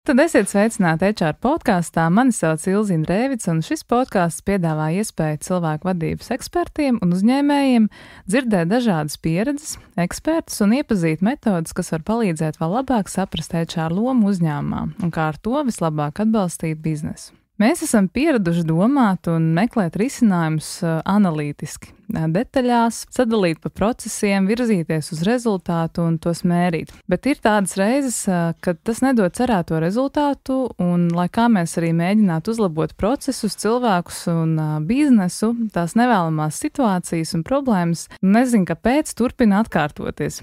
Tad esiet sveicināti HR podkāstā. Mani sauc Ilzīna Rēvic, un šis podkāsts piedāvā iespēju cilvēku vadības ekspertiem un uzņēmējiem dzirdēt dažādas pieredzes, ekspertus un iepazīt metodas, kas var palīdzēt vēl labāk saprast HR lomu uzņēmumā un kā ar to vislabāk atbalstīt biznesu. Mēs esam pieraduši domāt un meklēt risinājumus analītiski, detaļās, sadalīt pa procesiem, virzīties uz rezultātu un tos mērīt. Bet ir tādas reizes, kad tas nedod cerēto rezultātu, un lai kā mēs arī mēģinātu uzlabot procesus, cilvēkus un biznesu, tās nevēlamās situācijas un problēmas, nezinu, kāpēc turpina atkārtoties.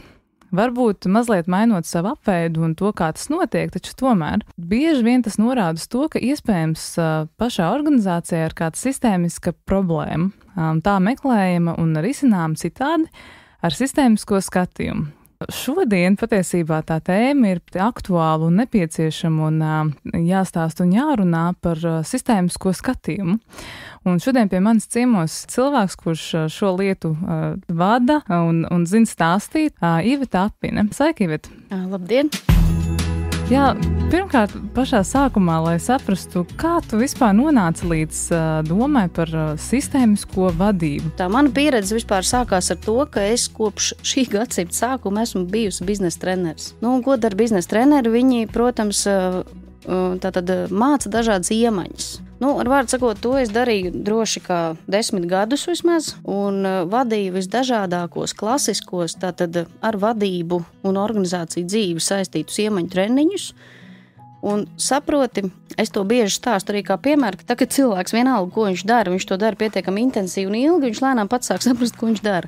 Varbūt mazliet mainot savu apveidu un to, kā tas notiek, taču tomēr bieži vien tas norāda uz to, ka iespējams pašā organizācijā ir kāda sistēmiska problēma, tā meklējama un risināma citādi ar sistēmisko skatījumu. Šodien patiesībā tā tēma ir aktuāla un nepieciešama un jāstāst un jārunā par sistēmisko skatījumu. Un šodien pie manis ciemos cilvēks, kurš šo lietu vada un zina stāstīt, Iveta Apine. Sveika, Iveta! Labdien! Jā, pirmkārt, pašā sākumā, lai saprastu, kā tu vispār nonāci līdz domai par sistēmisko vadību. Tā mana pieredze vispār sākās ar to, ka es kopš šī gadsimta sākuma esmu bijusi biznesa treneris. Ko dara biznesa treneri? Viņi, protams, tātad māca dažādas iemaņas. Ar vārdu sakot, to es darīju droši kā 10 gadus vismaz, un vadīju visdažādākos klasiskos, tātad ar vadību un organizāciju dzīvi saistītus iemaņu treniņus. Un saproti, es to bieži stāstu arī kā piemēru, ka tagad cilvēks vienalga, ko viņš dara, viņš to dara pietiekami intensīvi un ilgi, viņš lēnām pats sāk saprast, ko viņš dara.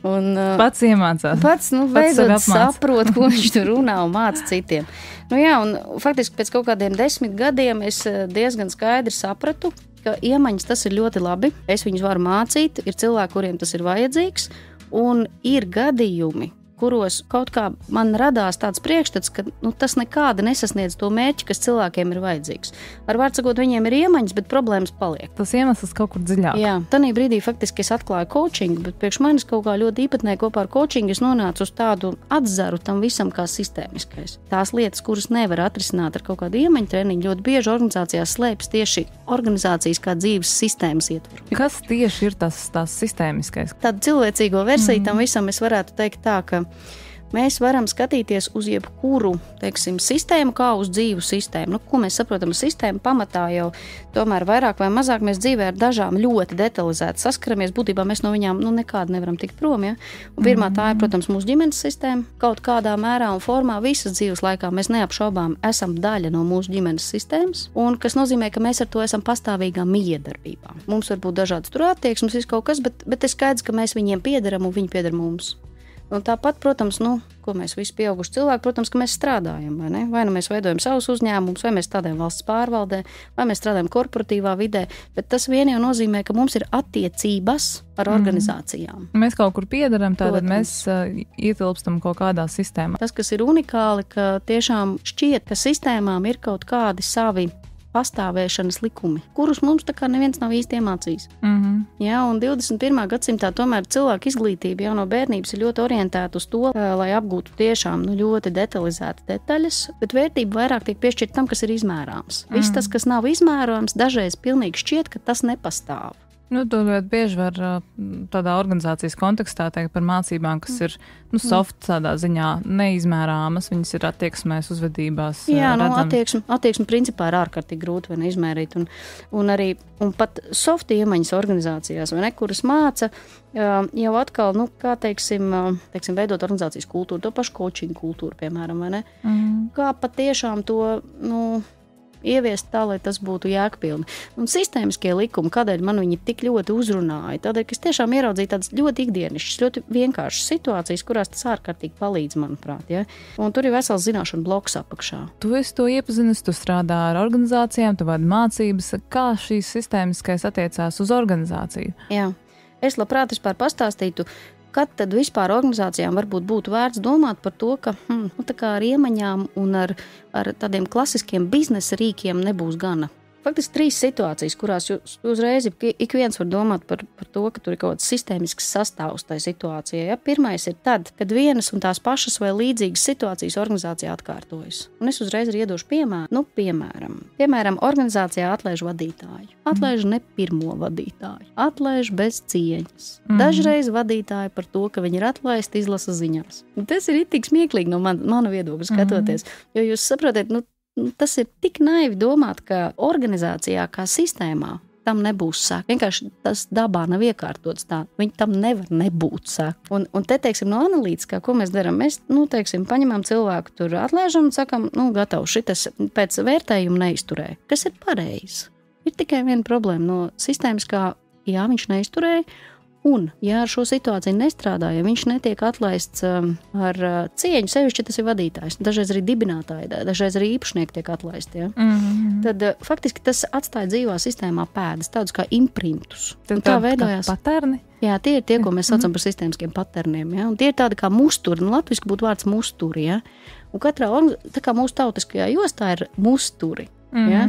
Un, pats iemācās. Pats beidzot saprot, ko viņš tur runā un māca citiem. Un faktiski pēc kaut kādiem 10 gadiem es diezgan skaidri sapratu, ka iemaņas tas ir ļoti labi, es viņus varu mācīt, ir cilvēki, kuriem tas ir vajadzīgs, un ir gadījumi, kuros kaut kā man radās tāds priekšstats, ka tas nekādi nesasniedz to mērķi, kas cilvēkiem ir vajadzīgs. Ar vārdu sakot, viņiem ir iemaņas, bet problēmas paliek. Tas iemesls kaut kur dziļāk. Jā, tanī brīdī faktiski es atklāju coachingu, bet priekš manis kaut kā ļoti īpatnēji kopā ar coachingu es nonācu uz tādu atzaru tam visam kā sistēmiskais. Tās lietas, kuras nevar atrisināt ar kaut kādu iemaņu treniņu, ļoti bieži organizācijās slēpjas tieši organizācijas kā dzīves sistēmas ietvaru. Kas tieši ir tas sistēmiskais? Tādu cilvēcīgo versiju tam visam es varētu teikt tā, ka mēs varam skatīties uz jebkuru, sistēmu kā uz dzīvu sistēmu. Ko mēs saprotam ar sistēmu? Pamatā jau tomēr vairāk vai mazāk mēs dzīvē ar dažām ļoti detalizēti saskaramies. Būtībā mēs no viņām nekādi nevaram tikt prom. Ja? Un pirmā tā ir, protams, mūsu ģimenes sistēma. Kaut kādā mērā un formā visas dzīves laikā mēs neapšaubām esam daļa no mūsu ģimenes sistēmas. Un kas nozīmē, ka mēs ar to esam pastāvīgā miedarbībā. Mums var būt dažādas tur attieksmes, viss kaut kas, bet ir skaidrs, ka mēs viņiem piederam un viņi pieder mums. Un tāpat, protams, ko mēs visi pieauguši cilvēki, protams, ka mēs strādājam, vai ne? Vai mēs veidojam savus uzņēmumus, vai mēs strādājam valsts pārvaldē, vai mēs strādājam korporatīvā vidē, bet tas vien jau nozīmē, ka mums ir attiecības ar organizācijām. Mēs kaut kur piederam, tātad mēs ietilpstam kaut kādā sistēmā. Tas, kas ir unikāli, ka tiešām šķiet, ka sistēmām ir kaut kādi savi pastāvēšanas likumi, kurus mums tā kā neviens nav īsti iemācījis. Jā, un 21. gadsimtā tomēr cilvēku izglītība jau no bērnības ir ļoti orientēta uz to, lai apgūtu tiešām ļoti detalizētas detaļas, bet vērtība vairāk tiek piešķirta tam, kas ir izmērāms. Viss tas, kas nav izmērāms, dažreiz pilnīgi šķiet, ka tas nepastāv. To ļoti bieži var tādā organizācijas kontekstā teikt par mācībām, kas ir soft tādā ziņā neizmērāmas, viņas ir attieksmēs, uzvedībās. Jā, attieksme principā ir ārkārtīgi grūti vai neizmērīt, un pat soft iemaņas organizācijās, vai ne, kuras māca jau atkal, veidot organizācijas kultūru, to pašu coaching kultūru, piemēram, vai ne, kā patiešām to, ieviest tā, lai tas būtu jēgpilni. Un sistēmiskie likumi, kādēļ man viņi tik ļoti uzrunāja, tādēļ, ka es tiešām ieraudzīju tādas ļoti ikdienišķas, ļoti vienkāršas situācijas, kurās tas ārkārtīgi palīdz, manuprāt. Ja? Un tur ir vesels zināšanu bloks apakšā. Tu esi to iepazinis, tu strādā ar organizācijām, tu vadi mācības. Kā šīs sistēmiskais attiecās uz organizāciju? Jā, es labprāt vispār pastāstītu, kad tad vispār organizācijām varbūt būtu vērts domāt par to, ka tā kā ar iemaņām un ar tādiem klasiskiem biznesa rīkiem nebūs gana. faktiski 3 situācijas, kurās jūs uzreiz ik viens var domāt par to, ka tur ir kaut kāds sistēmisks sastāvs tai situācijai. Ja? Pirmais ir tad, kad vienas un tās pašas vai līdzīgas situācijas organizācijā atkārtojas. Un es uzreiz arī iedošu piemēru. Piemēram, organizācijā atlaiž vadītāju. Atlaiž ne pirmo vadītāju. Atlaiž bez cieņas. Dažreiz vadītāji par to, ka viņi ir atlaisti, izlasa ziņās. Un tas ir tik smieklīgi no mana viedokļa skatoties, jo jūs saprotat, tas ir tik naivi domāt, ka organizācijā kā sistēmā tam nebūs seka. Vienkārši tas dabā nav iekārtots tā. Tam nevar nebūt seka. Un te, teiksim, no analītiskā, ko mēs darām? Mēs, teiksim, paņemam cilvēku, tur atlaižam un sakam, gatavs, šitas pēc vērtējuma neizturēja. Kas ir pareizi? Ir tikai viena problēma no sistēmiskā, jā, viņš neizturēja. Un, ja ar šo situāciju nestrādā, ja viņš netiek atlaists ar cieņu, sevišķi tas ir vadītājs, dažreiz arī dibinātāji, dažreiz arī īpašnieki tiek atlaisti, ja? Tad faktiski tas atstāja dzīvā sistēmā pēdas, tādus kā imprintus. Tā veidojās paterni? Jā, tie ir tie, ko mēs saucam par sistēmiskiem paterniem, ja? Un tie ir tādi kā musturi, latviski būtu vārds musturi, ja? Un katrā, tā kā mūsu tautiskajā jostā ir musturi. Ja?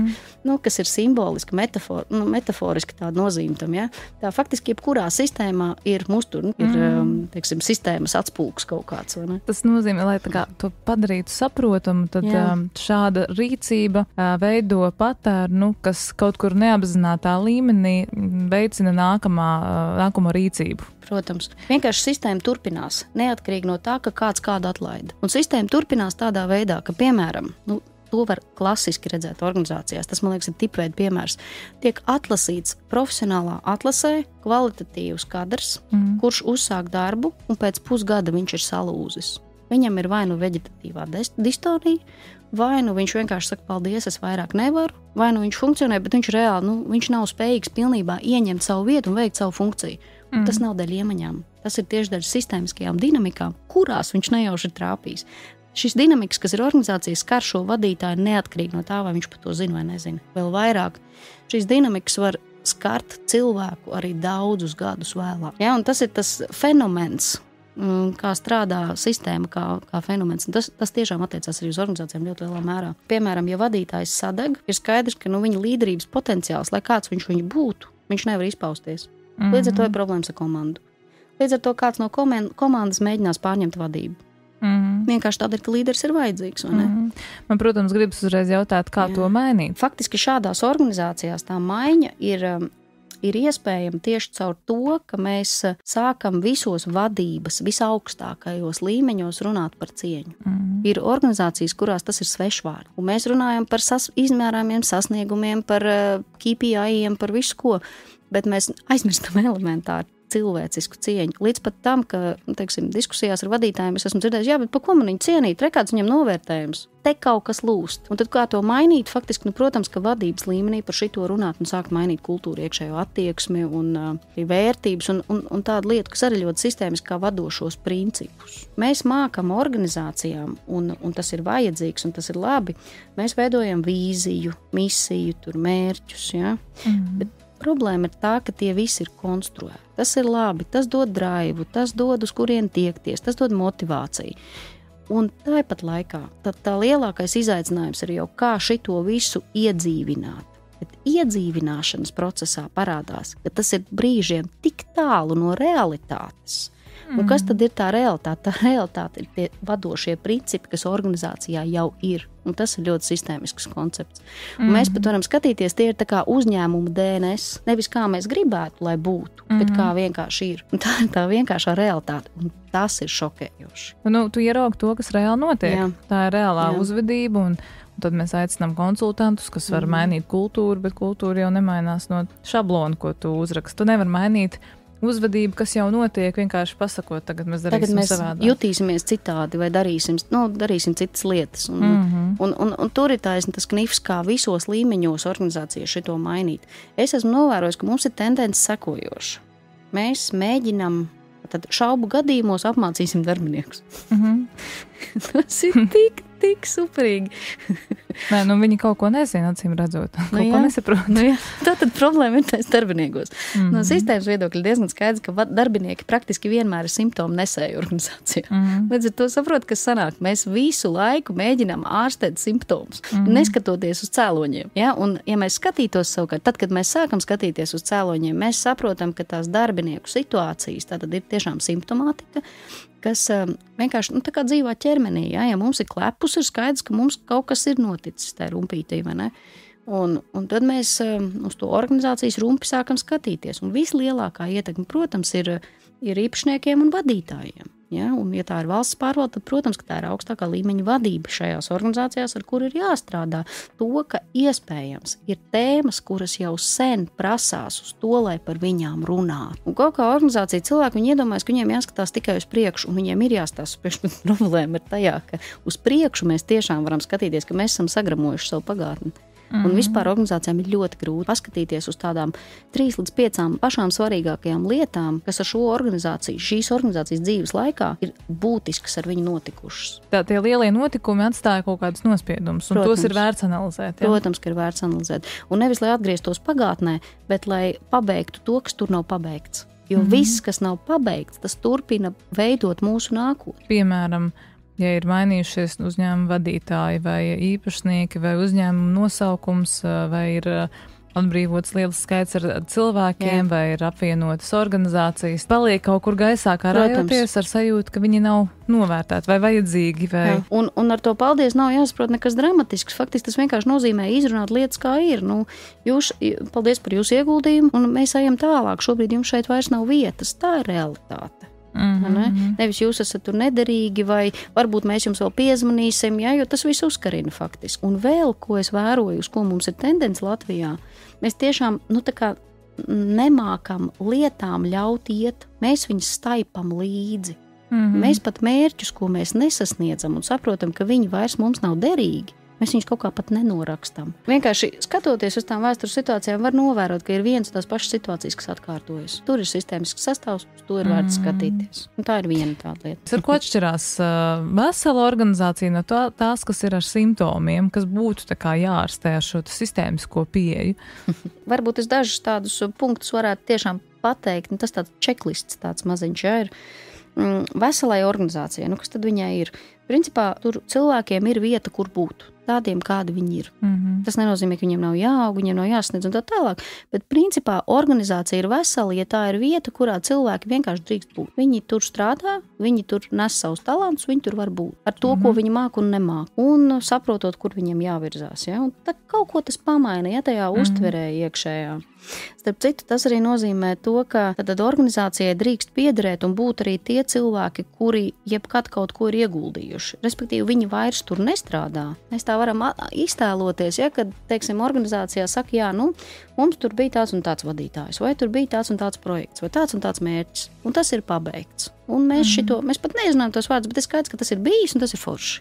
Kas ir simboliski, metaforiski tāda nozīme tam. Ja? Tā faktiski jebkurā sistēmā ir musturi, ir teiksim, sistēmas atspūgs kaut kāds. Tas nozīmē, lai tā kā to padarītu saprotamu, tad šāda rīcība veido patērnu, kas kaut kur neapzinātā līmenī veicina nākamo rīcību. Protams. Vienkārši sistēma turpinās, neatkarīgi no tā, ka kāds kādu atlaida. Un sistēma turpinās tādā veidā, ka, piemēram, to var klasiski redzēt organizācijās. Tas, man liekas, ir tipveida piemērs. Tiek atlasīts profesionālā atlasē kvalitatīvs kadrs, kurš uzsāk darbu, un pēc pusgada viņš ir salūzis. Viņam ir vai nu veģetatīvā distonija, vai nu viņš vienkārši saka, paldies, es vairāk nevaru, vai nu viņš funkcionē, bet viņš reāli, viņš nav spējīgs pilnībā ieņemt savu vietu un veikt savu funkciju. Tas nav dēļ iemaņām. Tas ir tieši dēļ sistēmiskajām dinamikām, kurās viņš nejauši ir trāpījis. Šis dinamikas, kas ir organizācijas, skar šo vadītāju neatkarīgi no tā, vai viņš par to zina vai nezina. Vēl vairāk, šīs dinamikas var skart cilvēku arī daudzus gadus vēlāk. Ja, un tas ir tas fenomens, kā strādā sistēma, kā fenomens. Tas tiešām attiecās arī uz organizācijām ļoti lielā mērā. Piemēram, ja vadītājs sadeg, ir skaidrs, ka viņa līderības potenciāls, lai kāds viņš būtu, viņš nevar izpausties. Līdz ar to ir problēmas ar komandu. Līdz ar to kāds no komandas mēģinās pārņemt vadību. Vienkārši tādēļ, ka līderis ir vajadzīgs. Man, protams, gribas uzreiz jautāt, kā to mainīt. Faktiski šādās organizācijās tā maiņa ir iespējama tieši caur to, ka mēs sākam visos vadības, visaugstākajos līmeņos runāt par cieņu. Ir organizācijas, kurās tas ir svešvārds. Un mēs runājam par izmērāmiem sasniegumiem, par KPI-iem, par visu ko, bet mēs aizmirstam elementāri cilvēcisku cieņu. Līdz pat tam, ka, teiksim, diskusijās ar vadītājiem es esmu dzirdējis, jā, bet pa ko man viņu cienīt, rekāds viņam novērtējums. Te kaut kas lūst. Un tad kā to mainīt, faktiski, protams, ka vadības līmenī par šito runāt un sākt mainīt kultūru, iekšējo attieksmi un vērtības un tādu lietu, kas arī ļoti sistēmiski kā vadošos principus. Mēs mākam organizācijām, un tas ir vajadzīgs, un tas ir labi. Mēs veidojam vīziju, misiju, tur mērķus, ja? Bet problēma ir tā, ka tie visi ir konstruēti. Tas ir labi, tas dod draivu, tas dod uz kurien tiekties, tas dod motivāciju. Un tāpat laikā tā lielākais izaicinājums ir jau kā šito visu iedzīvināt. Bet iedzīvināšanas procesā parādās, ka tas ir brīžiem tik tālu no realitātes. Un kas tad ir tā realitāte? Tā realitāte ir tie vadošie principi, kas organizācijā jau ir. Un tas ir ļoti sistēmisks koncepts. Un mēs pat varam skatīties, tie ir tā kā uzņēmuma DNS. Nevis kā mēs gribētu, lai būtu, bet kā vienkārši ir. Un tā ir tā vienkāršā realitāte. Un tas ir šokējoši. Tu ieraugi to, kas reāli notiek. Jā. Tā ir reālā uzvedība un tad mēs aicinām konsultantus, kas var mainīt kultūru, bet kultūra jau nemainās no šablona, ko tu uzraksti. Tu nevar mainīt uzvedību, kas jau notiek, vienkārši pasakot, tagad mēs darīsim savādāk. Jutīsimies citādi vai darīsim citas lietas. Un tur ir tas knifs, kā visos līmeņos organizācijas šito mainīt. Es esmu novērojis, ka mums ir tendence sekojoša. Mēs mēģinam, tad šaubu gadījumos apmācīsim darbiniekus. Tas ir tik tik superīgi. Nē, viņi kaut ko nezina, acīm redzot. Ko nesaprot. Tātad problēma ir tais darbiniekos. No sistēmas viedokļa diezgan skaidrs, ka darbinieki praktiski vienmēr ir simptomu nesēju organizācijā. Līdz ar to saprot, kas sanāk. Mēs visu laiku mēģinām ārstēt simptomus, neskatoties uz cēloņiem. Ja? Un, ja mēs skatītos savukārt, tad, kad mēs sākam skatīties uz cēloņiem, mēs saprotam, ka tās darbinieku situācijas tātad ir tiešām simptomātika, kas vienkārši tā kā dzīvā ķermenī. Ja mums ir klepus, ir skaidrs, ka mums kaut kas ir noticis tajā rumpītī, vai ne? Un tad mēs uz to organizācijas rumpi sākam skatīties. Un vislielākā ietekme, protams, ir īpašniekiem un vadītājiem. Ja? Un, ja tā ir valsts pārvalde, tad, protams, ka tā ir augstākā līmeņa vadība šajās organizācijās, ar kur ir jāstrādā. To, ka iespējams ir tēmas, kuras jau sen prasās uz to, lai par viņām runātu. Un kaut kā organizācija cilvēki, viņi iedomājas, ka viņiem jāskatās tikai uz priekšu, un viņiem ir jāskatās uz priekšu, bet problēma ir tajā, ka uz priekšu mēs tiešām varam skatīties, ka mēs esam sagramojuši savu pagātni. Un vispār organizācijām ir ļoti grūti paskatīties uz tādām 3 līdz 5 pašām svarīgākajām lietām, kas ar šīs organizācijas dzīves laikā ir būtiskas ar viņu notikušas. Tie lielie notikumi atstāja kaut kādus nospiedumus, un tos ir vērts analizēt. Ja? Protams, ka ir vērts analizēt. Un nevis, lai atgrieztos pagātnē, bet lai pabeigtu to, kas tur nav pabeigts. Jo viss, kas nav pabeigts, tas turpina veidot mūsu nākotni. Piemēram, ja ir mainījušies uzņēmuma vadītāji vai īpašnieki vai uzņēmuma nosaukums vai ir atbrīvots liels skaits ar cilvēkiem vai ir apvienotas organizācijas, paliek kaut kur gaisā karājoties ar sajūtu, ka viņi nav novērtēti vai vajadzīgi. Vai... Un ar to paldies nav jāsaprot nekas dramatisks. Faktiski tas vienkārši nozīmē izrunāt lietas, kā ir. Paldies par jūsu ieguldījumu, un mēs ejam tālāk. Šobrīd jums šeit vairs nav vietas. Tā ir realitāte. Nevis jūs esat tur nederīgi, vai varbūt mēs jums vēl piezvanīsim, jo tas viss uzkarina faktiski. Un vēl, ko es vēroju, uz ko mums ir tendence Latvijā, mēs tiešām nemākam lietām ļaut iet, mēs viņus staipam līdzi. Mēs pat mērķus, ko mēs nesasniedzam un saprotam, ka viņi vairs mums nav derīgi, mēs viņus kaut kā pat nenorakstam. Vienkārši skatoties uz tām vēstures situācijām, var novērot, ka ir vienas tās pašas situācijas, kas atkārtojas. Tur ir sistēmisks sastāvs, uz to ir vērts skatīties. Un tā ir viena tāda lieta. Ar ko atšķirās vesela organizācija no tās, kas ir ar simptomiem, kas būtu tā kā jārastē ar šo sistēmisko pieeju? Varbūt es dažus tādus punktus varētu tiešām pateikt. Tas tāds čeklists, tāds maziņš ir. Veselai organizācijai, kas tad viņai ir? Principā tur cilvēkiem ir vieta, kur būt. Tādiem, kādi viņi ir. Tas nenozīmē, ka viņiem nav jāaug, viņiem nav jāsniedz un tā tālāk, bet principā organizācija ir vesela, ja tā ir vieta, kurā cilvēki vienkārši drīkst būt. Viņi tur strādā, viņi tur nes savus talantus, viņi tur var būt. Ar to, ko viņi māk un nemāk. Un saprotot, kur viņiem jāvirzās. Ja? Un tad kaut ko tas pamaina, tajā uztverē iekšējā. Starp citu, tas arī nozīmē to, ka tad organizācijai drīkst piederēt un būt arī tie cilvēki, kuri jebkad kaut ko ir ieguldījuši. Respektīvi, viņi vairs tur nestrādā. Mēs tā varam iztēloties, kad, teiksim, organizācijā saka, mums tur bija tāds un tāds vadītājs, vai tur bija tāds un tāds projekts, vai tāds un tāds mērķis, un tas ir pabeigts. Un mēs pat nezinām tos vārdus, bet ir skaidrs, ka tas ir bijis un tas ir forši.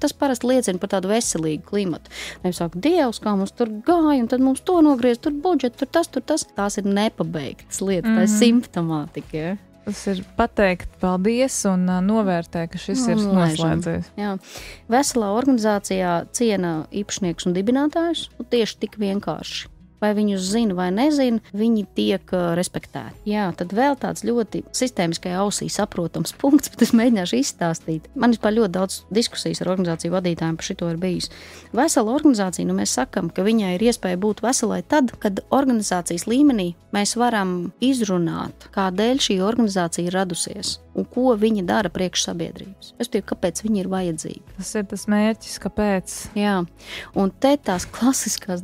Tas parasti liecina par tādu veselīgu klimatu. Nevis saka, Dievs, kā mums tur gāja, un tad mums to nogriez, tur budžeti, tur tas. Tās ir nepabeigtas lietas, tā ir simptomātika. Ja? Tas ir pateikt paldies un novērtē, ka šis ir noslēdzies. Jā. Veselā organizācijā ciena īpašnieks un dibinātājs, tieši tik vienkārši. Vai viņus zina vai nezina, viņi tiek respektēti. Jā, tad vēl tāds ļoti sistēmiskajā ausī saprotams punkts, bet es mēģināšu izstāstīt. Man vispār ļoti daudz diskusijas ar organizāciju vadītājiem par šito ir bijis. Vesela organizācija, mēs sakam, ka viņai ir iespēja būt veselai tad, kad organizācijas līmenī mēs varam izrunāt, kādēļ šī organizācija ir radusies un ko viņa dara priekš sabiedrības. Kāpēc viņa ir vajadzīga. Tas ir tas mērķis, kāpēc. Jā, un te tās klasiskās,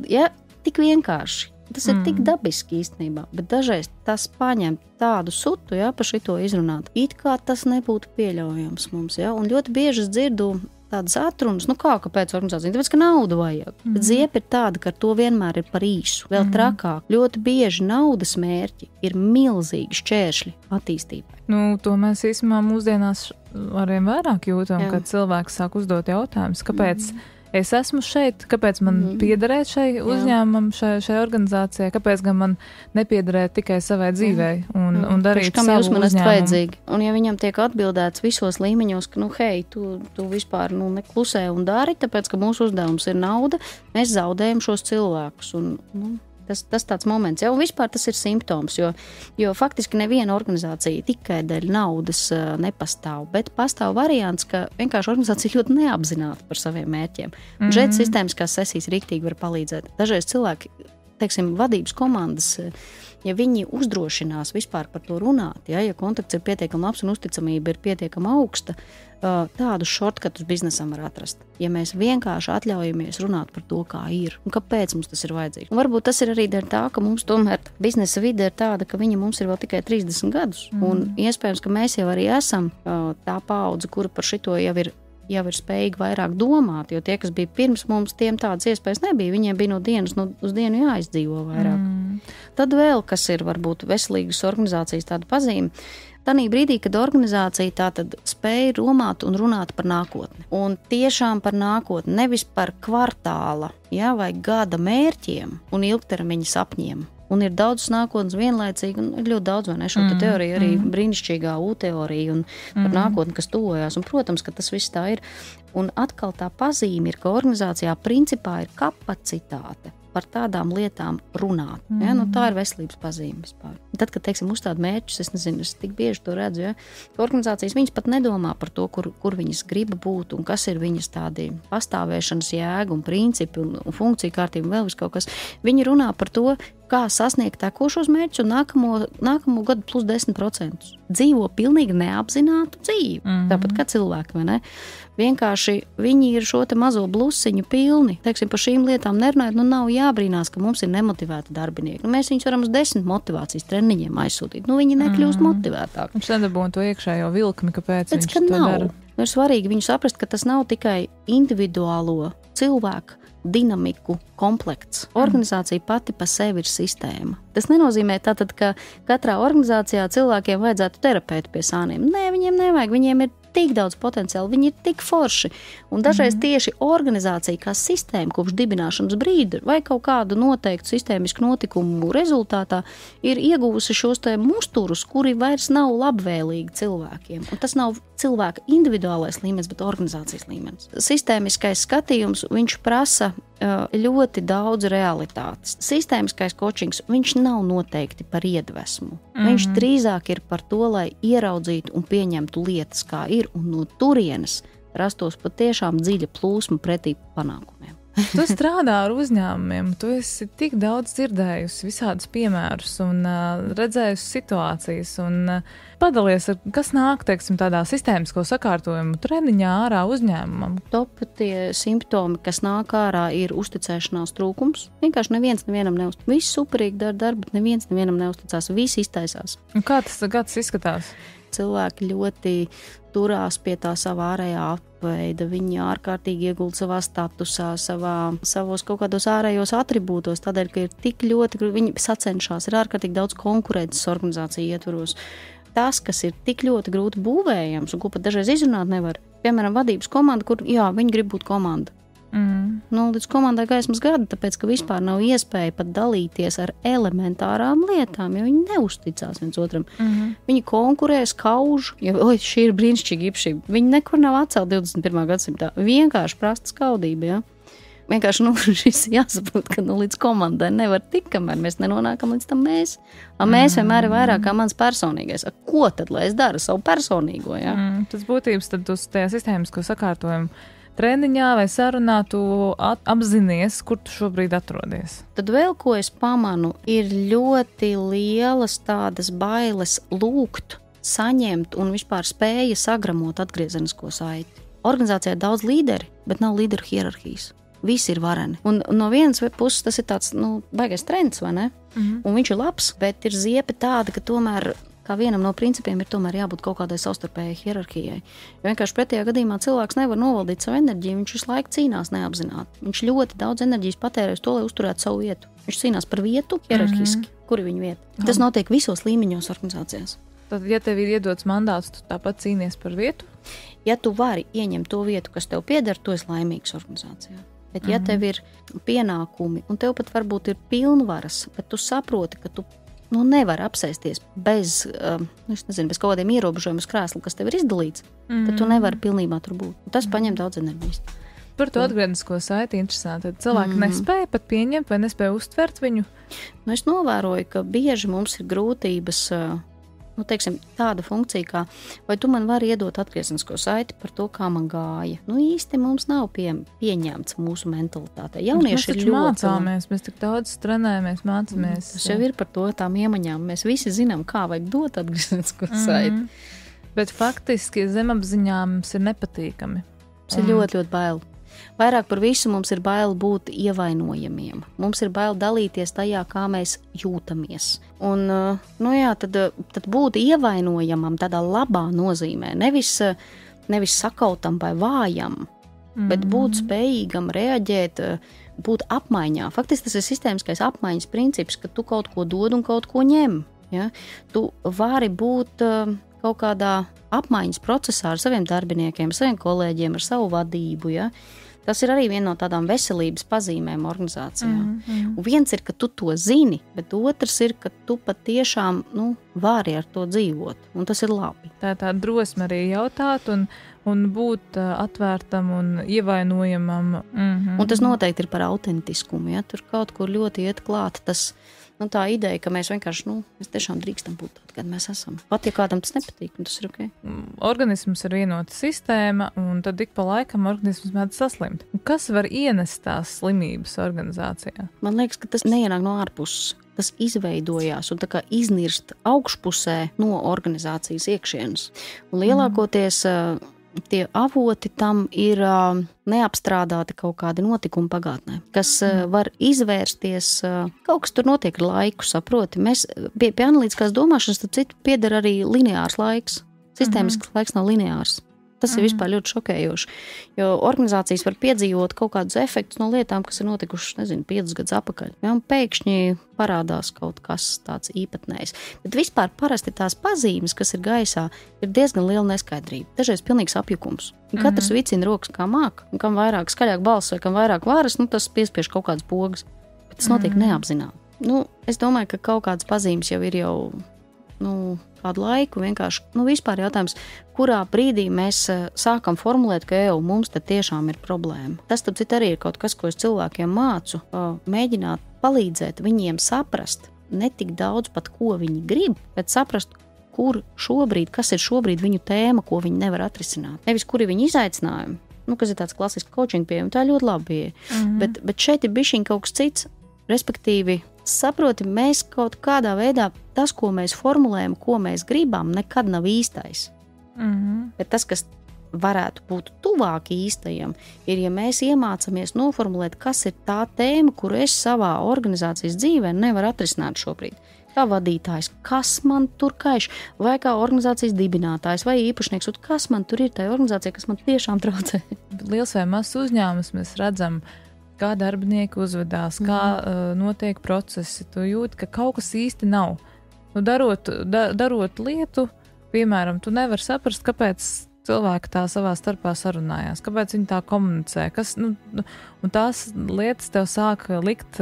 tik vienkārši. Tas ir tik dabiski īstenībā, bet dažreiz tas paņem tādu sutu, par šito izrunāt. It kā tas nebūtu pieļaujams mums, un ļoti bieži es dzirdu tādas atrunas, kāpēc organizācija? Tāpēc, ka naudu vajag. Bet ziepa ir tāda, ka ar to vienmēr ir par īsu. Vēl trakāk. Ļoti bieži naudas mērķi ir milzīgi šķēršļi attīstībai. To mēs īstenībā mūsdienās arvien vairāk jūtam, kad cilvēks sāk uzdot jautājumus, kāpēc es esmu šeit, kāpēc man piederēt šai uzņēmumam, šai organizācijai, kāpēc gan man nepiederēt tikai savai dzīvei un darīt savu uzņēmumu. Vajadzīgi. Un ja viņam tiek atbildēts visos līmeņos, ka, hei, tu vispār neklusē un dari, tāpēc, ka mūsu uzdevums ir nauda, mēs zaudējam šos cilvēkus. Un, tas tāds moments, un vispār tas ir simptoms, jo faktiski neviena organizācija tikai dēļ naudas nepastāv, bet pastāv variants, ka vienkārši organizācija ļoti neapzināta par saviem mērķiem. Un šeit sistēmiskās sesijas riktīgi var palīdzēt. Dažreiz cilvēki, teiksim, vadības komandas, ja viņi uzdrošinās vispār par to runāt, ja kontakts ir pietiekami labs un uzticamība ir pietiekami augsta, tādus šortkatus biznesam var atrast. Ja mēs vienkārši atļaujamies runāt par to, kā ir un kāpēc mums tas ir vajadzīgs. Un varbūt tas ir arī dēļ tā, ka mums tomēr biznesa vide ir tāda, ka viņa mums ir vēl tikai 30 gadus. Un iespējams, ka mēs jau arī esam tā paudze, kura par šito jau ir spējīgi vairāk domāt, jo tie, kas bija pirms mums, tiem tādas iespējas nebija. Viņiem bija no dienas uz dienu jāizdzīvo vairāk. Tad vēl, kas ir varbūt veselīgas organizācijas tāda pazīme, tanī brīdī, kad organizācija tātad spēja domāt un runāt par nākotni. Un tiešām par nākotni, nevis par kvartāla, vai gada mērķiem un ilgtermiņa sapņiem. Un ir daudz nākotnes vienlaicīgi, un ir ļoti daudz, vai ne, šo teoriju, arī brīnišķīgā U-teorija un par nākotni, kas tuvojās. Un, protams, ka tas viss tā ir. Un atkal tā pazīme ir, ka organizācijā principā ir kapacitāte par tādām lietām runāt. Tā ir veselības pazīme vispār. Tad, kad, teiksim, uzstāda mērķus, es nezinu, es tik bieži to redzu, ka organizācijas viņas pat nedomā par to, kur viņas grib būt un kas ir viņas tādi pastāvēšanas jēga un principi un funkciju kārtība un vēl vis kaut kas. Viņi runā par to, kā sasniegt tekošos mērķus un nākamo gadu plus 10%. Dzīvo pilnīgi neapzinātu dzīvi. Tāpat kā cilvēki, vai ne? Vienkārši viņi ir šo te mazo blusiņu pilni. Teiksim, par šīm lietām nerunājot, nav jābrīnās, ka mums ir nemotivēti darbinieki. Mēs viņus varam uz 10 motivācijas treniņiem aizsūtīt. Viņi nekļūst motivētāki. Viņš nedabūna to iekšējo vilkmi, kāpēc viņš to dara. Ir svarīgi viņu saprast, ka tas nav tikai individuālo cilvēku dinamiku komplekts. Organizācija pati pa sevi ir sistēma. Tas nenozīmē tātad, ka katrā organizācijā cilvēkiem vajadzētu terapeitu pie sāniem. Nē, viņiem nevajag, viņiem ir tik daudz potenciāla, viņi ir tik forši. Un dažreiz tieši organizācija kā sistēma kopš dibināšanas brīdi vai kaut kādu noteiktu sistēmisku notikumu rezultātā ir ieguvusi šos te musturus, kuri vairs nav labvēlīgi cilvēkiem. Un tas nav cilvēka individuālais līmenis, bet organizācijas līmenis. Sistēmiskais skatījums, viņš prasa ļoti daudz realitātes. Sistēmiskais kočings, viņš nav noteikti par iedvesmu. Viņš drīzāk ir par to, lai ieraudzītu un pieņemtu lietas, kā ir, un no turienes rastos patiešām dziļa plūsma pretī panākumiem. Tu strādā ar uzņēmumiem, tu esi tik daudz dzirdējusi visādus piemērus un redzējusi situācijas un padalies, kas nāk, teiksim, tādā sistēmisko sakārtojumu treniņā ārā uzņēmumam. Top tie simptomi, kas nāk ārā, ir uzticēšanās trūkums. Vienkārši nevienam neuzticās. Viss superīgi dara darbu, bet nevienam neuzticās. Visi iztaisās. Un kā tas izskatās? Cilvēki ļoti turās pie tā savā ārējā apveida, viņi ārkārtīgi iegulda savā statusā, savos kaut kādos ārējos atribūtos, tādēļ, ka ir tik ļoti, viņi sacenšās, ir ārkārtīgi daudz konkurences organizāciju ietvaros. Tas, kas ir tik ļoti grūti būvējams un ko pat dažreiz izrunāt nevar, piemēram, vadības komanda, kur, viņi grib būt komanda. Līdz komandai gaismas gada, tāpēc, ka vispār nav iespēja pat dalīties ar elementārām lietām, jo viņi neusticās viens otram. Viņi konkurēs, kauž, šī ir brīnišķīga īpašība. Viņi nekur nav atcelt 21. gadsimtā. Vienkārši prasta skaudība, Vienkārši, šis jāsaprot, ka līdz komandai nevar tikt, kamēr mēs nenonākam līdz tam mēs. Mēs vienmēr ir vairāk kā mans personīgais. Ko tad, lai es daru savu personīgo, Tas būtības tad uz tajā sistēmisko sakārtojumu treniņā vai sarunā tu apzinies, kur tu šobrīd atrodies. Tad vēl, ko es pamanu, ir ļoti lielas tādas bailes lūgt, saņemt un vispār spēja sagramot atgriezenisko saiti. Organizācijā ir daudz līderi, bet nav līderu hierarhijas. Visi ir vareni. Un no vienas puses tas ir tāds, baigais trends, vai ne? Un viņš ir labs, bet ir ziepe tāda, ka tomēr kā vienam no principiem ir tomēr jābūt kaut kādai savstarpējai hierarhijai. Jo vienkārši pretējā gadījumā cilvēks nevar novaldīt savu enerģiju, viņš visu laiku cīnās neapzināti. Viņš ļoti daudz enerģijas patērē uz to, lai uzturētu savu vietu. Viņš cīnās par vietu hierarhiski, kur ir viņa vieta. Tas notiek visos līmeņos organizācijās. Tad, ja tev ir iedots mandāts, tu tāpat cīnies par vietu? Ja tu vari ieņemt to vietu, kas tev pieder, tu esi laimīgs organizācijā. Bet ja tev ir pienākumi, un tev pat varbūt ir pilnvaras, bet tu saproti, ka tu nevari apsēsties bez, bez kaut kādiem ierobežojumiem uz krēsla, kas tev ir izdalīts, tad tu nevari pilnībā tur būt. Un tas paņem daudz enerģijas. Par to atgrieznisko saiti interesanti. Tad cilvēki nespēja pat pieņemt vai nespēja uztvert viņu? Es novēroju, ka bieži mums ir grūtības, teiksim, tāda funkcija, kā vai tu man vari iedot atgrieznisko saiti par to, kā man gāja. Īsti mums nav pieņemts mūsu mentalitātē. Jaunieši ir ļoti... Mācāmies, mēs tik daudz trenējamies, mācāmies. Tas jau ir par to tām iemaņām. Mēs visi zinām, kā vajag dot atgrieznisko saiti. Bet faktiski zemapziņā mums ir nepatīkami. Tas ir ļoti, ļoti bail. Vairāk par visu mums ir bail būt ievainojamiem. Mums ir bail dalīties tajā, kā mēs jūtamies. Un, tad būt ievainojamam tādā labā nozīmē, nevis sakautam vai vājam, bet būt spējīgam reaģēt, būt apmaiņā. Faktiski tas ir sistēmiskais apmaiņas princips, ka tu kaut ko dod un kaut ko ņem. Ja? Tu vari būt kaut kādā apmaiņas procesā ar saviem darbiniekiem, ar saviem kolēģiem, ar savu vadību. Ja? Tas ir arī viena no tādām veselības pazīmēm organizācijā. Un viens ir, ka tu to zini, bet otrs ir, ka tu patiešām vari ar to dzīvot. Un tas ir labi. Tā ir tā drosme arī jautāt un būt atvērtam un ievainojamam. Un tas noteikti ir par autentiskumu. Ja? Tur kaut kur ļoti iet klāt tas... tā ideja, ka mēs vienkārši, mēs tiešām drīkstam būt tādi, kad mēs esam. Pat ja kādam tas nepatīk, tas ir ok. Organisms ir vienota sistēma, un tad ik pa laikam organisms mēdz saslimt. Kas var ienest tās slimības organizācijā? Man liekas, ka tas neienāk no ārpuses. Tas izveidojās un tā kā iznirst augšpusē no organizācijas iekšienes. Un lielākoties tie avoti tam ir neapstrādāti kaut kādi notikumi pagātnē, kas var izvērsties, kaut kas tur notiek ar laiku, saproti. Mēs pie analītiskās domāšanas, tad citu pieder arī lineārs laiks. Sistēmisks laiks nav lineārs. Tas ir vispār ļoti šokējoši, jo organizācijas var piedzīvot kaut kādus efektus no lietām, kas ir notikušas, 5 gadus atpakaļ. Ja, un pēkšņi parādās kaut kas tāds īpatnējs. Bet vispār parasti tās pazīmes, kas ir gaisā, ir diezgan liela neskaidrība. Dažreiz pilnīgs apjukums. Un katrs vicina rokas kā māk, un kam vairāk skaļāk balss vai kam vairāk varas, tas piespiež kaut kādas pogas. Bet tas notiek neapzinām. Es domāju, ka kaut kādas pazīmes jau ir kādu laiku vienkārši, vispār jautājums, kurā brīdī mēs sākam formulēt, ka mums tad tiešām ir problēma. Tas tad arī ir kaut kas, ko es cilvēkiem mācu, mēģināt palīdzēt viņiem saprast ne tik daudz pat, ko viņi grib, bet saprast, kas ir šobrīd viņu tēma, ko viņi nevar atrisināt. Nevis, kuri viņi izaicinājumi, kas ir tāds klasisks coaching pieejam, tā ir ļoti labi. Bet šeit ir bišķiņ kaut kas cits, respektīvi, saproti, mēs kaut kādā veidā tas, ko mēs formulējam, ko mēs gribam, nekad nav īstais. Bet tas, kas varētu būt tuvāk īstajam, ir, ja mēs iemācāmies noformulēt, kas ir tā tēma, kuru es savā organizācijas dzīvē nevaru atrisināt šobrīd. Kā vadītājs, kas man tur kaiš, vai kā organizācijas dibinātājs vai īpašnieks, kas man tur ir tajā organizācijā, kas man tiešām traucē. Liels vai mazs uzņēmums mēs redzam, kā darbinieki uzvedās, kā notiek procesi. Tu jūti, ka kaut kas īsti nav. Darot lietu, piemēram, tu nevari saprast, kāpēc cilvēki tā savā starpā sarunājās, kāpēc viņi tā komunicē, un tās lietas tev sāk likt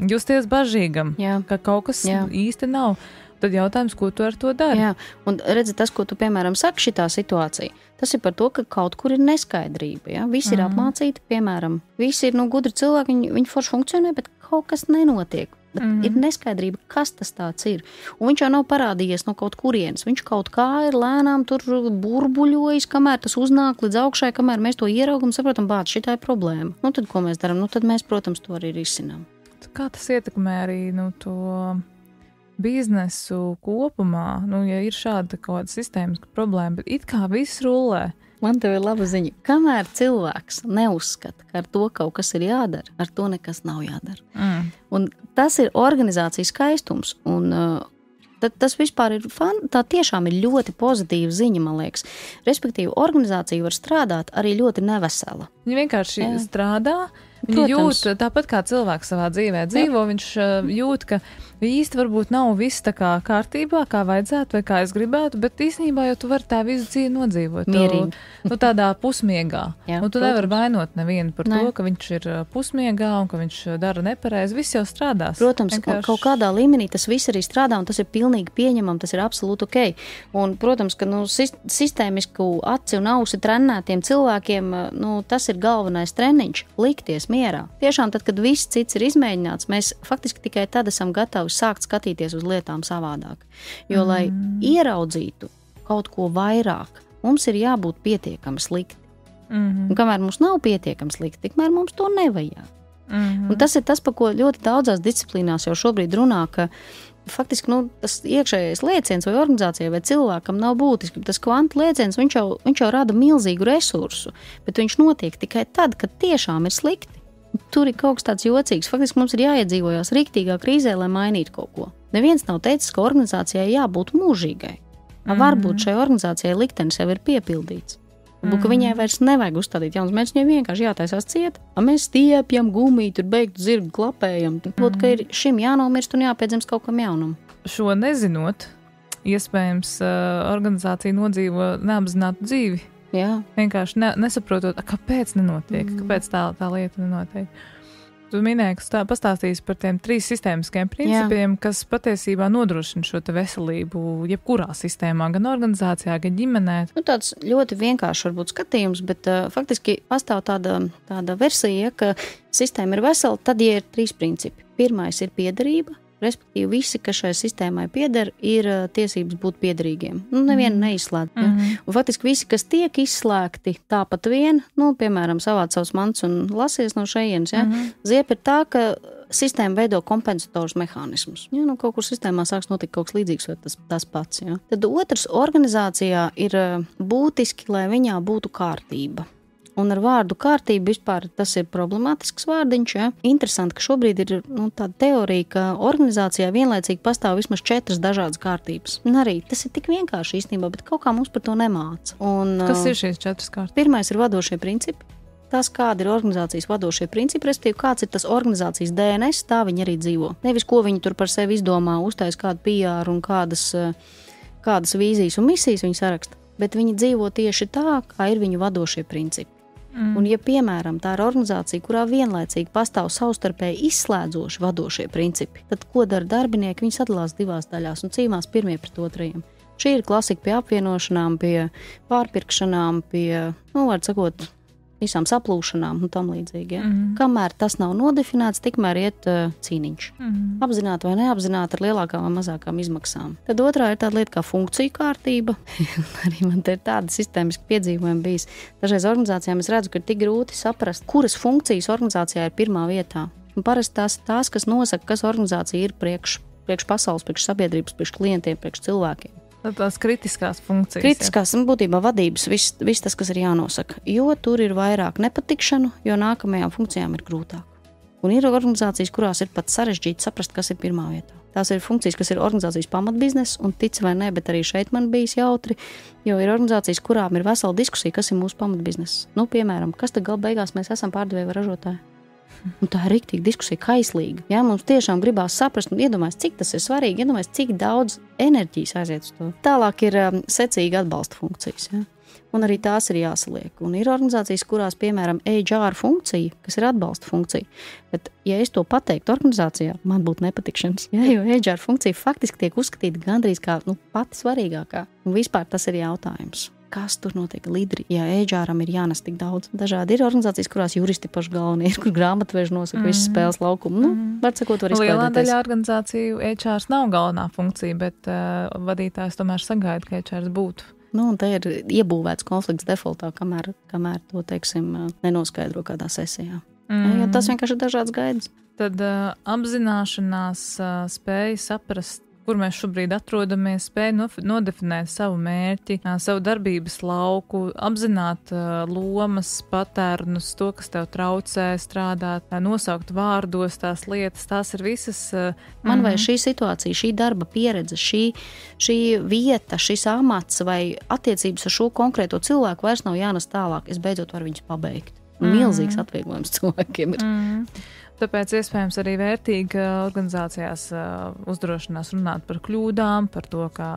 justies bažīgam, ka kaut kas īsti nav. Tad jautājums, ko tu ar to dari? Jā, un redzi, tas, ko tu, piemēram, saki šitā situācija, tas ir par to, ka kaut kur ir neskaidrība. Ja? Visi ir apmācīti, piemēram, visi ir gudri cilvēki, viņi forši funkcionē, bet kaut kas nenotiek. Bet ir neskaidrība, kas tas tāds ir. Un viņš jau nav parādījies no kaut kurienes. Viņš kaut kā ir lēnām tur burbuļojis, kamēr tas uznāk līdz augšai, kamēr mēs to ieraugam, saprotam, šitā ir problēma. Tad, ko mēs darām? Tad mēs, protams, to arī risinām. Kā tas ietekmē arī to biznesu kopumā, ja ir šāda kaut kāda sistēmiska problēma, bet it kā viss rullē. Man tev ir laba ziņa. Kamēr cilvēks neuzskata, ka ar to kaut kas ir jādara, ar to nekas nav jādara. Un tas ir organizācijas skaistums. Un tas vispār ir tā tiešām ir ļoti pozitīva ziņa, man liekas. Respektīvi, organizācija var strādāt arī ļoti nevesela. Viņa vienkārši strādā, Viņi jūt tāpat kā cilvēks savā dzīvē dzīvo, viņš jūt, ka īsti varbūt nav viss tā kā kārtībā, kā vajadzētu vai kā es gribētu, bet īstenībā jau tu vari tā visu dzīvi nodzīvot. Mierīgi. Tu tādā pusmiegā. Jā, un tu nevari vainot nevienu par to, ka viņš ir pusmiegā un ka viņš dara nepareizi. Viss jau strādās. Protams, kaut kādā līmenī tas viss arī strādā un tas ir pilnīgi pieņemam, tas ir absolūti ok. Un, protams, ka sistēmisku aci un ausi trenētiem cilvēkiem, tas ir galvenais treniņš - likties mierā. Tiešām tad, kad viss cits ir izmēģināts, mēs faktiski tikai tad esam gatavi sākt skatīties uz lietām savādāk. Jo, lai ieraudzītu kaut ko vairāk, mums ir jābūt pietiekami slikti. Un kamēr mums nav pietiekami slikti, tikmēr mums to nevajag. Un tas ir tas, par ko ļoti daudzās disciplīnās jau šobrīd runā, ka faktiski tas iekšējais lēciens vai organizācijai vai cilvēkam nav būtiski. Tas kvantu lēciens, viņš jau rada milzīgu resursu, bet viņš notiek tikai tad, kad tiešām ir slikti. Tur ir kaut kas tāds jocīgs. Faktiski mums ir jāiedzīvojās riktīgā krīzē, lai mainītu kaut ko. Neviens nav teicis, ka organizācijai jābūt mūžīgai. Varbūt šai organizācijai liktenis jau ir piepildīts. Varbūt, ka viņai vairs nevajag uzstādīt jaunas mērķus, viņai vienkārši jātaisās ciet. Mēs stiepjam gumiju, tur beigtu zirgu klapējam. Varbūt, ka ir šim jānomirst un jāpiedzimst kaut kam jaunam. Šo nezinot, iespējams, organizācija nodzīvo neapzinātu dzīvi. Jā. Vienkārši nesaprotot, kāpēc nenotiek, kāpēc tā lieta nenotiek. Tu minēji, ka pastāstīsi par tiem 3 sistēmiskiem principiem, kas patiesībā nodrošina šo te veselību jebkurā sistēmā, gan organizācijā, gan ģimenē. Tāds ļoti vienkāršs varbūt skatījums, bet faktiski pastāv tāda versija, ka sistēma ir vesela, tad ja ir 3 principi. Pirmais ir piederība. Respektīvi, visi, kas šai sistēmai pieder, ir tiesības būt piederīgiem. Nevienu neizslēgt. Ja? Un faktiski visi, kas tiek izslēgti tāpat vien, piemēram, savāc savus mantus un lasies no šejienes, ja? Ziepa ir tā, ka sistēma veido kompensatorus mehānismus. Ja? Kaut kur sistēmā sāks notikt kaut kas līdzīgs vai tas pats. Ja? Tad otrs, organizācijā ir būtiski, lai viņā būtu kārtība. Un ar vārdu kārtība vispār tas ir problemātisks vārdiņš. Ja? Interesanti, ka šobrīd ir tāda teorija, ka organizācijā vienlaicīgi pastāv vismaz 4 dažādas kārtības. Un arī tas ir tik vienkārši īstenībā, bet kaut kā mums par to nemāca. Kas ir šīs 4 kārtības? Pirmais ir vadošie principi. Tas, kādi ir organizācijas vadošie principi, respektīvi, kāds ir tas organizācijas DNS, tā viņi arī dzīvo. Nevis, ko viņi tur par sevi izdomā, uztais kādu PR un kādas vīzijas un misijas viņi saraksta, bet viņi dzīvo tieši tā, kā ir viņu vadošie principi. Un, ja, piemēram, tā ir organizācija, kurā vienlaicīgi pastāv savstarpēji izslēdzoši vadošie principi, tad ko dara darbinieki? Viņi sadalās 2 daļās un cīnās pirmie pret otrajiem. Šī ir klasika pie apvienošanām, pie pārpirkšanām, pie, var sakot, visām saplūšanām un tam līdzīgi. Ja? Kamēr tas nav nodefinēts, tikmēr iet cīniņš. Apzināti vai neapzināti ar lielākām vai mazākām izmaksām. Tad otrā ir tāda lieta kā funkciju kārtība. Arī man te ir tāda sistēmiska piedzīvojuma bijis. Dažreiz organizācijām es redzu, ka ir tik grūti saprast, kuras funkcijas organizācijā ir pirmā vietā. Un parasti tās, kas nosaka, kas organizācija ir priekš pasaules, priekš sabiedrības, priekš klientiem, priekš cilvēkiem. Tās kritiskās funkcijas. Kritiskās, būtībā vadības, viss tas, kas ir jānosaka. Jo tur ir vairāk nepatikšanu, jo nākamajām funkcijām ir grūtāk. Un ir organizācijas, kurās ir pat sarežģīti saprast, kas ir pirmā vietā. Tās ir funkcijas, kas ir organizācijas pamatbiznesa, un tic vai ne, bet arī šeit man bijis jautri, jo ir organizācijas, kurām ir vesela diskusija, kas ir mūsu pamatbiznesa. Piemēram, kas tad gala beigās mēs esam pārdevēji vai ražotāji? Un tā ir riktīga diskusija, kaislīga. Ja, mums tiešām gribās saprast un iedomājas, cik tas ir svarīgi, iedomājas, cik daudz enerģijas aiziet uz to. Tālāk ir secīga atbalsta funkcijas. Ja. Un arī tās ir jāsaliek. Un ir organizācijas, kurās, piemēram, HR funkcija, kas ir atbalsta funkcija. Bet, ja es to pateiktu organizācijā, man būtu nepatikšanas. Ja, jo HR funkcija faktiski tiek uzskatīta gandrīz kā pati svarīgākā. Un vispār tas ir jautājums. Kas tur notiek līderi, ja HR-am ir jānes tik daudz. Dažādi ir organizācijas, kurās juristi paši galvenie ir, kur grāmatveži nosaka visas spēles laukumu. Var sakot, var izklaidēties. Lielā daļā organizāciju HR nav galvenā funkcija, bet vadītājs tomēr sagaida, ka HR būtu. Un te ir iebūvēts konflikts defaultā, kamēr to, nenoskaidro kādā sesijā. Jo tas vienkārši ir dažāds gaidas. Tad apzināšanās spēja saprast, kur mēs šobrīd atrodamies, spēja nodefinēt savu mērķi, savu darbības lauku, apzināt lomas, patērnus, to, kas tev traucē strādāt, nosaukt vārdos tās lietas, tās ir visas. Man vai šī situācija, šī darba pieredze, šī vieta, šis amats vai attiecības ar šo konkrēto cilvēku vairs nav jānes tālāk, es beidzot varu viņus pabeigt. milzīgs atvieglojums cilvēkiem ir. Tāpēc iespējams arī vērtīgi organizācijās uzdrošinās runāt par kļūdām, par to, kā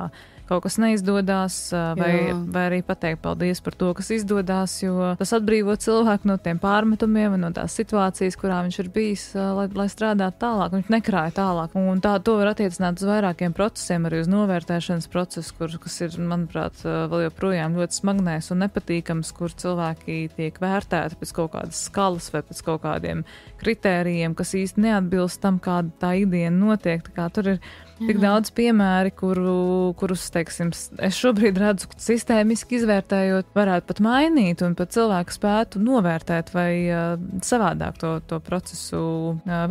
kaut kas neizdodas, vai arī pateikt paldies par to, kas izdodas, jo tas atbrīvo cilvēku no tiem pārmetumiem un no tās situācijas, kurā viņš ir bijis, lai strādātu tālāk, viņš nekrāja tālāk. Un to var attiecināt uz vairākiem procesiem, arī uz novērtēšanas procesu, kas ir, manuprāt, vēl joprojām ļoti smagnējs un nepatīkams, kur cilvēki tiek vērtēti pēc kaut kādas skalas vai pēc kaut kādiem kritērijiem, kas īsti neatbilst tam, kāda tā ikdiena notiek. Tā kā tur ir tik daudz piemēri, kurus, teiksim, es šobrīd redzu, ka sistēmiski izvērtējot varētu pat mainīt un pat cilvēku spētu novērtēt vai savādāk to procesu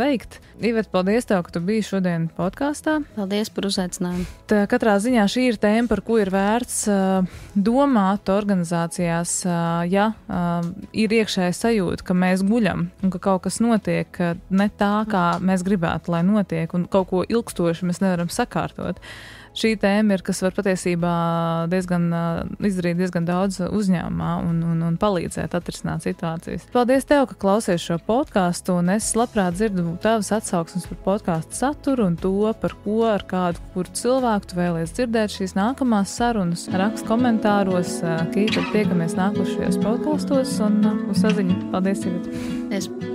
veikt. Ivet, paldies tev, ka tu biji šodien podkāstā. Paldies par uzaicinājumu. Katrā ziņā šī ir tēma, par ko ir vērts domāt organizācijās, ja ir iekšēja sajūta, ka mēs guļam un ka kaut kas notiek ne tā, kā mēs gribētu, lai notiek, un kaut ko ilgstoši mēs nevaram sakārtot. Šī tēma ir, kas var patiesībā izdarīt diezgan daudz uzņēmumā un palīdzēt atrisināt situācijas. Paldies tev, ka klausies šo podkāstu, un es labprāt dzirdu tavas atsauksmes par podkāstu saturu un to, par ko ar kuru cilvēku tu vēlies dzirdēt šīs nākamās sarunas. Rakst komentāros, Kīta, tiekamies nākošajos podkāstos, un uz saziņu. Paldies, Ivet!